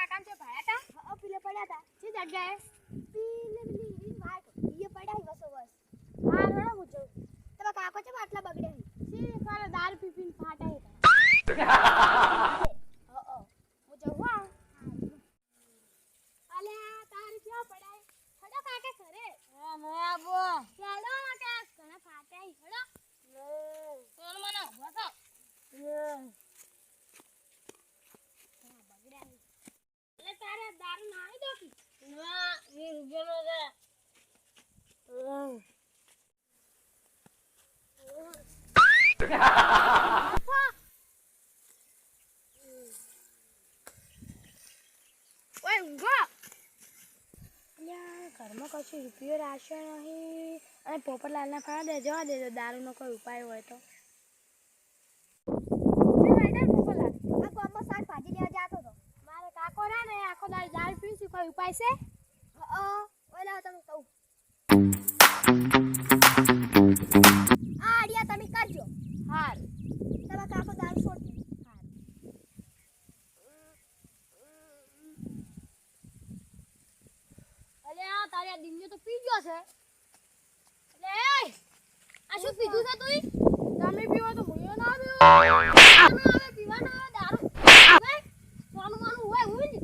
કાકાને છે ભાયા તા પીલે પડ્યા તા જે જગ્યાએ પીલે લીલી વાટ એ પડ્યા વસો વસ હા રડો પૂછો તમારા કાકો છે આટલા બગડે છે કાલે દારૂ પીપીને ફાટા હે પૂછો વાહ અલે તારી ક્યાં પડાય હડો કાકે ઘરે હા મે આબો ચાલો કાકે ઘણા ફાટા હે હડો સોન મને બસો એટલે તારે દારૂ નાઈ દો કી ના એ રૂપિયાનો છે ઓય ઊંઘો લ્યા ઘરમાં કશું રૂપિયો રાખ્યો નહીં અને પોપટલાલને ફાળા દે જવા દેજો દારૂનો કોઈ ઉપાય હોય તો આ ગામમાં શાકભાજી લેવા જાતો હતો મારે કાકો રા ને આખો દારૂ પીશું કોઈ ઉપાય છે ઓલા તમે કહું આ આડિયા તમે કરજો હાર તમારા કાકો દારૂ છોડ હાર અલે આ તારે આ દિનજો તો પી ગયો છે અલે આ શું પીધું છે તું તમે પીવો તો મુયો ના આવ્યો આવે પીવાનો દારૂ હવે સોનું માનું હોય ને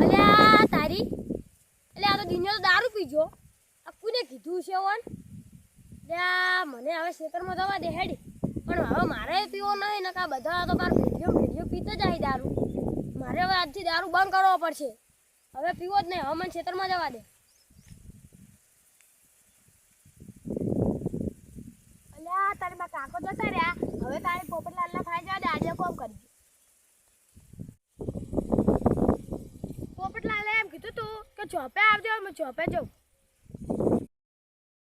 અલે આ તારી એટલે આ તો દિનજો તો દારૂ પીજો આ કોને કીધું છે ઓન લ્યા મને હવે ખેતરમાં જવા દે હેડી પણ હવે મારે પીવો નહીં નકા બધા તો બાર ભેડિયો પીતો જાય દારૂ મારે હવે આજથી દારૂ બંધ કરવો પડશે હવે પીવો જ નહીં હવે મને ખેતરમાં જવા દે અલ્યા તારે મારા કાકો જતા રહ્યા હવે તારે પોપટલાલના ખાઈ જવા દે આજે કોમ કરજો પોપટલાલે એમ કીધું તું કે ચોપે આવજો હું ચોપે જાઉં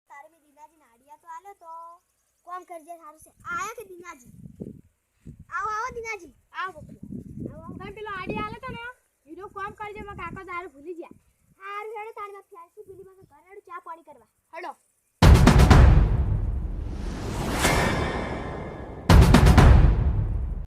તારે મેં દીનાજી નાડિયા તો આલ્યો તો કોમ કરજે સારું છે આયા કે દીનાજી આવો દીનાજી આવો પોપટલાલ આવો પેલો આડિયા આલ્યો તો ને હીરો કોમ કરજે મારા કાકો દારૂ